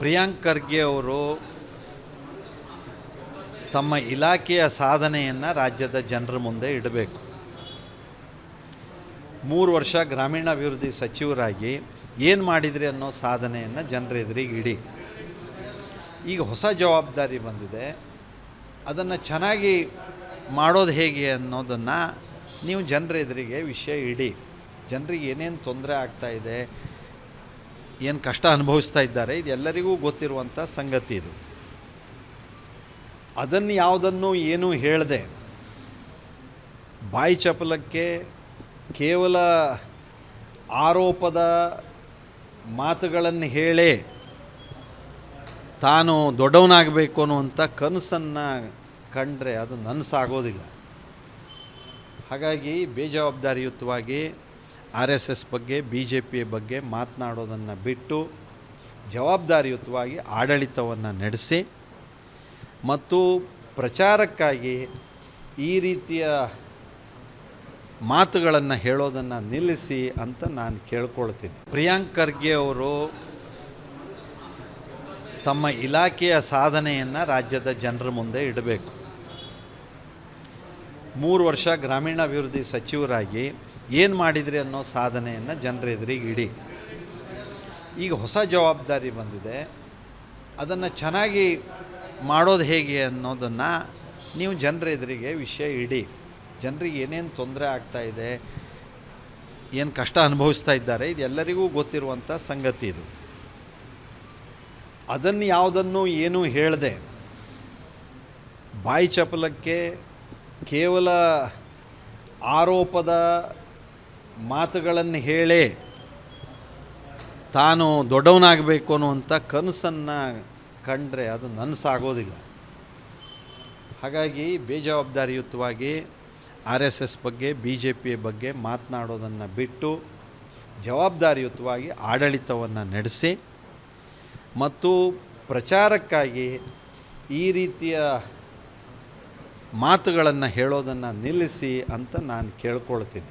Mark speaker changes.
Speaker 1: ಪ್ರಿಯಾಂಕ್ ಖರ್ಗೆ ಅವರು ತಮ್ಮ ಇಲಾಖೆಯ ಸಾಧನೆಯನ್ನು ರಾಜ್ಯದ ಜನರ ಮುಂದೆ ಇಡಬೇಕು. 3 ವರ್ಷ ಗ್ರಾಮೀಣಾಭಿವೃದ್ಧಿ ಸಚಿವರಾಗಿ ಏನು ಮಾಡಿದ್ರಿ ಅನ್ನೋ ಸಾಧನೆಯನ್ನು ಜನರ ಎದುರಿಗೆ ಇಡಿ. ಈಗ ಹೊಸ ಜವಾಬ್ದಾರಿ ಬಂದಿದೆ, ಅದನ್ನು ಚೆನ್ನಾಗಿ ಮಾಡೋದು ಹೇಗೆ ಅನ್ನೋದನ್ನು ನೀವು ಜನರ ಎದುರಿಗೆ ವಿಷಯ ಇಡಿ. ಜನರಿಗೆ ಏನೇನು ತೊಂದರೆ ಆಗ್ತಾಯಿದೆ, ಏನು ಕಷ್ಟ ಅನುಭವಿಸ್ತಾ ಇದ್ದಾರೆ, ಇದೆಲ್ಲರಿಗೂ ಗೊತ್ತಿರುವಂಥ ಸಂಗತಿ ಇದು. ಅದನ್ನು ಯಾವುದನ್ನು ಏನೂ ಹೇಳದೆ ಬಾಯಿ ಚಪಲಕ್ಕೆ ಕೇವಲ ಆರೋಪದ ಮಾತುಗಳನ್ನು ಹೇಳೇ ತಾನು ದೊಡ್ಡವನಾಗಬೇಕು ಅನ್ನುವಂಥ ಕನಸನ್ನು ಕಂಡ್ರೆ ಅದು ನನಸಾಗೋದಿಲ್ಲ. ಹಾಗಾಗಿ ಬೇಜವಾಬ್ದಾರಿಯುತವಾಗಿ RSS ಬಗ್ಗೆ BJP ಬಗ್ಗೆ ಮಾತನಾಡೋದನ್ನು ಬಿಟ್ಟು ಜವಾಬ್ದಾರಿಯುತವಾಗಿ ಆಡಳಿತವನ್ನು ನಡೆಸಿ ಮತ್ತು ಪ್ರಚಾರಕ್ಕಾಗಿ ಈ ರೀತಿಯ ಮಾತುಗಳನ್ನು ಹೇಳೋದನ್ನು ನಿಲ್ಲಿಸಿ ಅಂತ ನಾನು ಕೇಳ್ಕೊಳ್ತೀನಿ. ಪ್ರಿಯಾಂಕ್ ಖರ್ಗೆ ಅವರು ತಮ್ಮ ಇಲಾಖೆಯ ಸಾಧನೆಯನ್ನು ರಾಜ್ಯದ ಜನರ ಮುಂದೆ ಇಡಬೇಕು. 3 ವರ್ಷ ಗ್ರಾಮೀಣಾಭಿವೃದ್ಧಿ ಸಚಿವರಾಗಿ ಏನು ಮಾಡಿದ್ರಿ ಅನ್ನೋ ಸಾಧನೆಯನ್ನು ಜನರ ಎದುರಿಗೆ ಇಡಿ. ಈಗ ಹೊಸ ಜವಾಬ್ದಾರಿ ಬಂದಿದೆ, ಅದನ್ನು ಚೆನ್ನಾಗಿ ಮಾಡೋದು ಹೇಗೆ ಅನ್ನೋದನ್ನು ನೀವು ಜನರ ಎದುರಿಗೆ ವಿಷಯ ಇಡಿ. ಜನರಿಗೆ ಏನೇನು ತೊಂದರೆ ಆಗ್ತಾಯಿದೆ, ಏನು ಕಷ್ಟ ಅನುಭವಿಸ್ತಾ ಇದ್ದಾರೆ, ಇದೆಲ್ಲರಿಗೂ ಗೊತ್ತಿರುವಂಥ ಸಂಗತಿ ಇದು. ಅದನ್ನು ಯಾವುದನ್ನು ಏನೂ ಹೇಳದೆ ಬಾಯಿ ಚಪಲಕ್ಕೆ ಕೇವಲ ಆರೋಪದ ಮಾತುಗಳನ್ನು ಹೇಳೇ ತಾನು ದೊಡ್ಡವನಾಗಬೇಕು ಅನ್ನುವಂಥ ಕನಸನ್ನು ಕಂಡ್ರೆ ಅದು ನನಸಾಗೋದಿಲ್ಲ. ಹಾಗಾಗಿ ಬೇಜವಾಬ್ದಾರಿಯುತವಾಗಿ RSS ಬಗ್ಗೆ BJP ಬಗ್ಗೆ ಮಾತನಾಡೋದನ್ನು ಬಿಟ್ಟು ಜವಾಬ್ದಾರಿಯುತವಾಗಿ ಆಡಳಿತವನ್ನು ನಡೆಸಿ ಮತ್ತು ಪ್ರಚಾರಕ್ಕಾಗಿ ಈ ರೀತಿಯ ಮಾತುಗಳನ್ನು ಹೇಳೋದನ್ನು ನಿಲ್ಲಿಸಿ ಅಂತ ನಾನು ಕೇಳ್ಕೊಳ್ತೀನಿ.